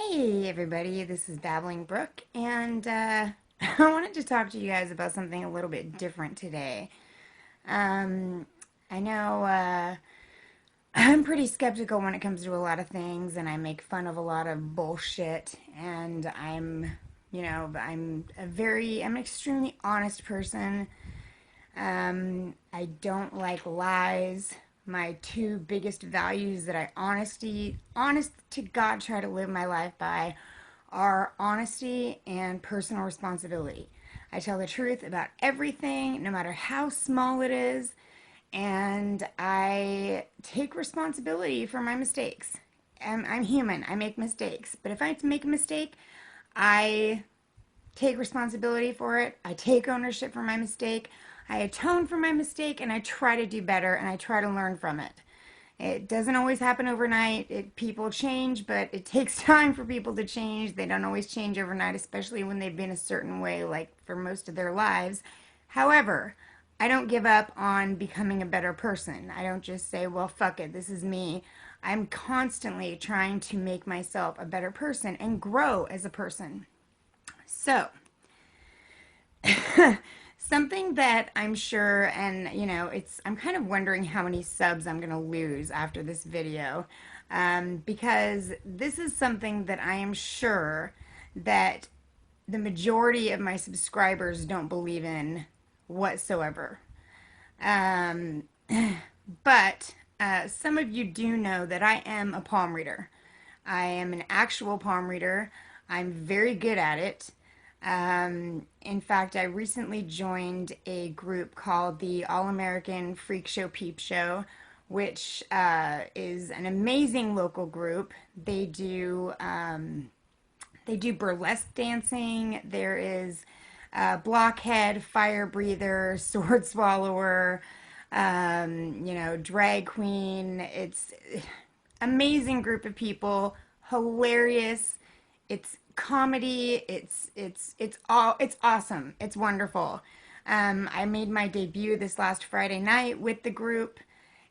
Hey everybody, this is Babbling Brook, and I wanted to talk to you guys about something a little bit different today. Um, I know I'm pretty skeptical when it comes to a lot of things, and I make fun of a lot of bullshit, and I'm an extremely honest person. I don't like lies. My two biggest values that honest to God, try to live my life by are honesty and personal responsibility. I tell the truth about everything, no matter how small it is, and I take responsibility for my mistakes. I'm human, I make mistakes, but if I make a mistake, I take responsibility for it. I take ownership for my mistake. I atone for my mistake and I try to do better and I try to learn from it. It doesn't always happen overnight. People change, but it takes time for people to change. They don't always change overnight, especially when they've been a certain way, like for most of their lives. However, I don't give up on becoming a better person. I don't just say, well, fuck it, this is me. I'm constantly trying to make myself a better person and grow as a person. So, something that I'm sure, and I'm kind of wondering how many subs I'm going to lose after this video, because this is something that I am sure that the majority of my subscribers don't believe in whatsoever. Um, but some of you do know that I am a palm reader. I am an actual palm reader. I'm very good at it. In fact, I recently joined a group called the All American Freak Show Peep Show, which is an amazing local group. They do burlesque dancing. There is blockhead, fire breather, sword swallower, drag queen. It's amazing group of people, hilarious. It's comedy. It's awesome. It's wonderful. I made my debut this last Friday night with the group,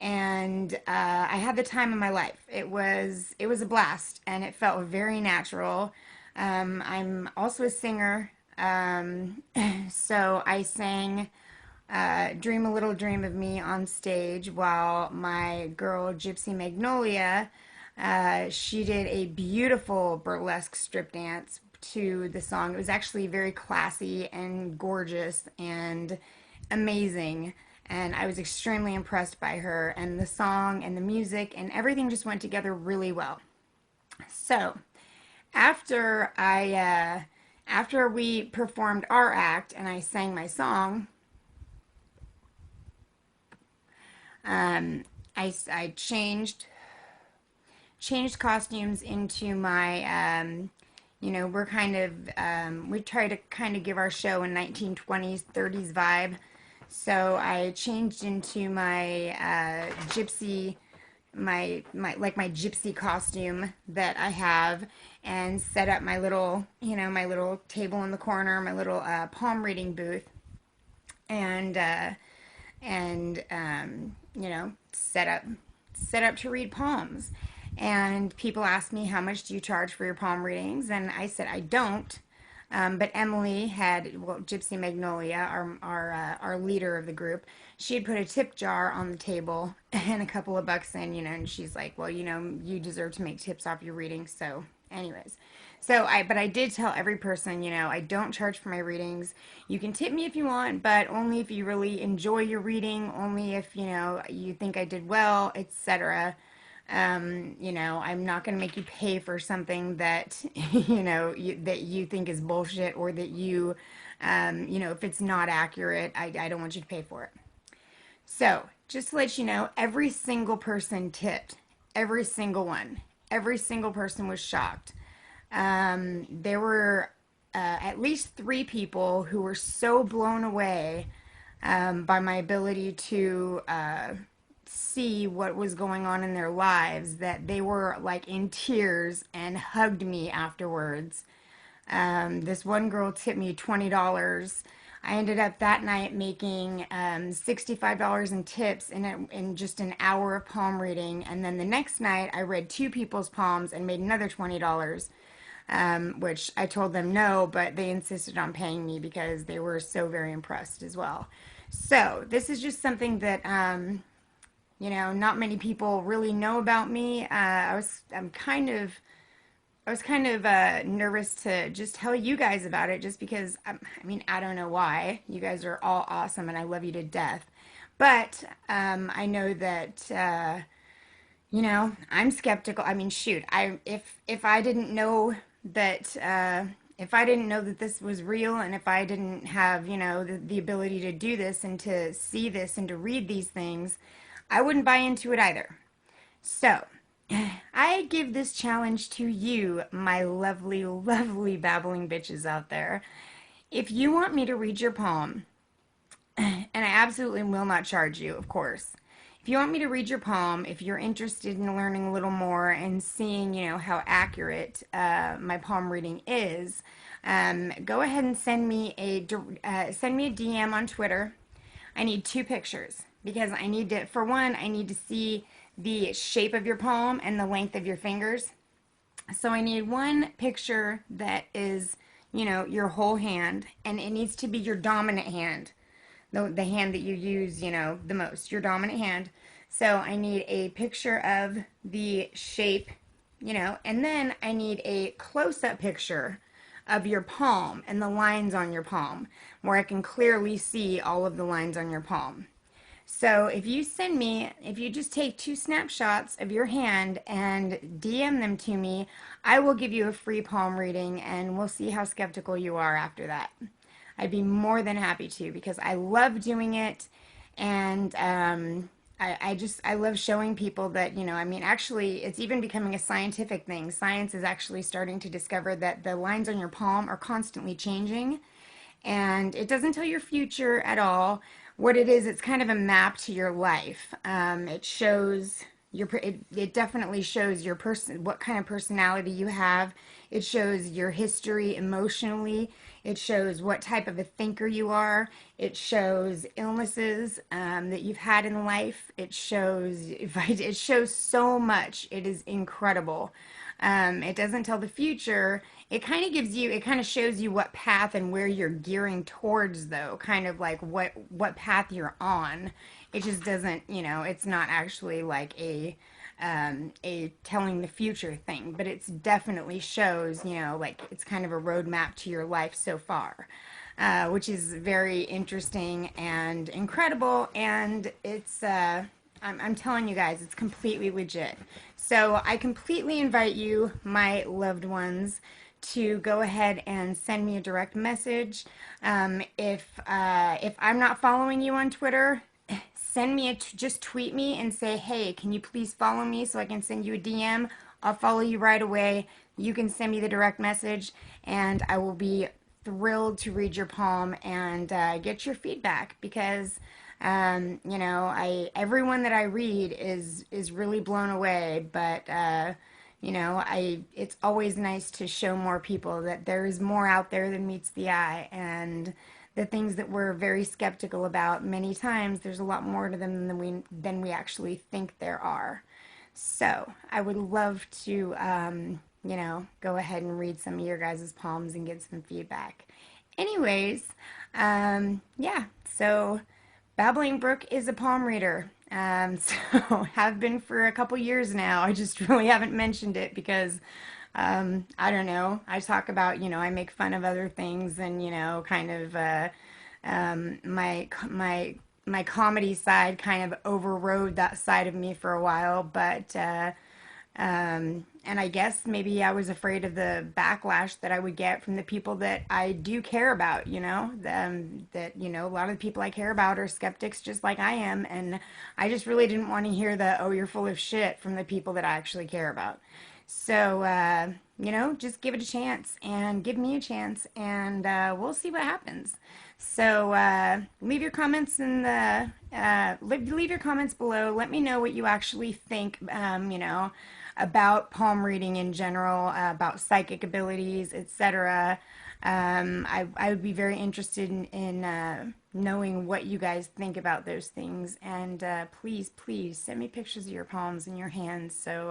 and I had the time of my life. It was a blast, and it felt very natural. I'm also a singer, so I sang Dream a Little Dream of Me on stage while my girl Gypsy Magnolia, she did a beautiful burlesque strip dance to the song. It was actually very classy and gorgeous and amazing. And I was extremely impressed by her, and the song and the music and everything just went together really well. So, after after we performed our act and I sang my song, I changed costumes into my we try to kind of give our show a 1920s 30s vibe. So I changed into my gypsy, my gypsy costume that I have, and set up my little table in the corner, my little palm reading booth, and set up to read palms. And people ask me, how much do you charge for your palm readings? And I said I don't. But Emily Gypsy Magnolia, our leader of the group, she had put a tip jar on the table and a couple of bucks in, and she's like, well, you deserve to make tips off your readings. So, anyways, but I did tell every person, I don't charge for my readings. You can tip me if you want, but only if you really enjoy your reading, only if, you think I did well, etc. I'm not going to make you pay for something that, that you think is bullshit, or that if it's not accurate, I don't want you to pay for it. So, just to let you know, every single person tipped. Every single one. Every single person was shocked. There were at least three people who were so blown away by my ability to see what was going on in their lives that they were like in tears and hugged me afterwards. This one girl tipped me $20. I ended up that night making $65 in tips in just an hour of palm reading. And then the next night, I read two people's palms and made another $20, which I told them no, but they insisted on paying me because they were so very impressed as well. So this is just something that not many people really know about me. I was kind of nervous to just tell you guys about it, just because I mean, I don't know why. You guys are all awesome, and I love you to death. But I know that I'm skeptical. I mean, shoot, I if I didn't know that. If I didn't know that this was real, and if I didn't have, the ability to do this and to see this and to read these things, I wouldn't buy into it either. So, I give this challenge to you, my lovely, lovely babbling bitches out there. If you want me to read your palm, and I absolutely will not charge you, of course. If you want me to read your palm, if you're interested in learning a little more and seeing, how accurate my palm reading is, go ahead and send me a DM on Twitter. I need two pictures because for one, I need to see the shape of your palm and the length of your fingers. So I need one picture that is, your whole hand, and it needs to be your dominant hand, the hand that you use, the most, your dominant hand. So I need a picture of the shape, and then I need a close-up picture of your palm and the lines on your palm, where I can clearly see all of the lines on your palm. So if you just take two snapshots of your hand and DM them to me, I will give you a free palm reading, and we'll see how skeptical you are after that. I'd be more than happy to, because I love doing it, and I love showing people that, I mean, actually, it's even becoming a scientific thing. Science is actually starting to discover that the lines on your palm are constantly changing, and it doesn't tell your future at all. What it is, it's kind of a map to your life. It shows it definitely shows your person, what kind of personality you have. It shows your history emotionally. It shows what type of a thinker you are. It shows illnesses that you've had in life. It shows so much. It is incredible. It doesn't tell the future. It kind of shows you what path and where you're gearing towards, though, kind of like what path you're on. It just doesn't, it's not actually like a telling the future thing, but it's definitely shows, like it's kind of a roadmap to your life so far. Which is very interesting and incredible, and I'm telling you guys, it's completely legit. So I completely invite you, my loved ones, to go ahead and send me a direct message. If I'm not following you on Twitter, just tweet me and say, hey, can you please follow me so I can send you a DM? I'll follow you right away. You can send me the direct message, and I will be thrilled to read your palm and get your feedback, because everyone that I read is really blown away, but it's always nice to show more people that there is more out there than meets the eye, and the things that we're very skeptical about, many times there's a lot more to them than we actually think there are. So I would love to go ahead and read some of your guys' palms and get some feedback. Anyways, yeah, so Babbling Brook is a palm reader. So have been for a couple years now. I just really haven't mentioned it because I don't know. I talk about, I make fun of other things, and kind of my comedy side kind of overrode that side of me for a while, but and I guess maybe I was afraid of the backlash that I would get from the people that I do care about, that, a lot of the people I care about are skeptics just like I am. And I just really didn't want to hear the, oh, you're full of shit, from the people that I actually care about. So, just give it a chance and give me a chance, and we'll see what happens. So leave your comments leave your comments below. Let me know what you actually think, about palm reading in general, about psychic abilities, etc. I would be very interested in knowing what you guys think about those things. And please, please send me pictures of your palms and your hands so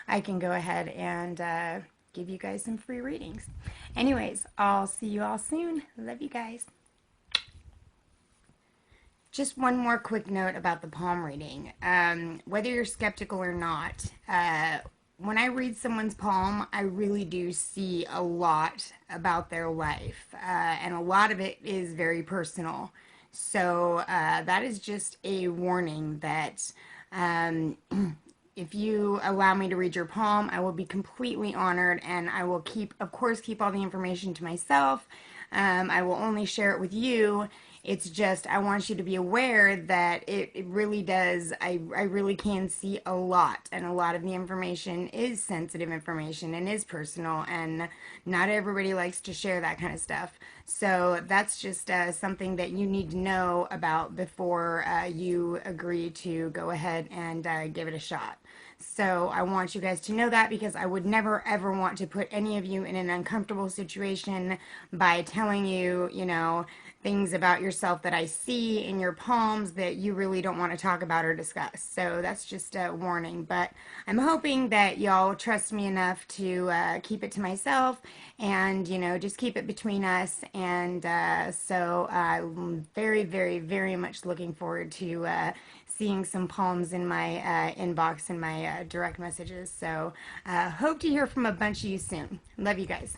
I can go ahead and give you guys some free readings. Anyways, I'll see you all soon. Love you guys. Just one more quick note about the palm reading. Whether you're skeptical or not, when I read someone's palm, I really do see a lot about their life, and a lot of it is very personal. So that is just a warning that um, if you allow me to read your palm, I will be completely honored, and I will keep, of course, keep all the information to myself. I will only share it with you. It's just, I want you to be aware that it really does, I really can see a lot, and a lot of the information is sensitive information and is personal, and not everybody likes to share that kind of stuff. So that's just something that you need to know about before you agree to go ahead and give it a shot. So I want you guys to know that, because I would never ever want to put any of you in an uncomfortable situation by telling you, you know, things about yourself that I see in your palms that you really don't want to talk about or discuss. So that's just a warning. But I'm hoping that y'all trust me enough to keep it to myself and, you know, just keep it between us. And so I'm very, very, very much looking forward to seeing some palms in my inbox and my direct messages. So hope to hear from a bunch of you soon. Love you guys.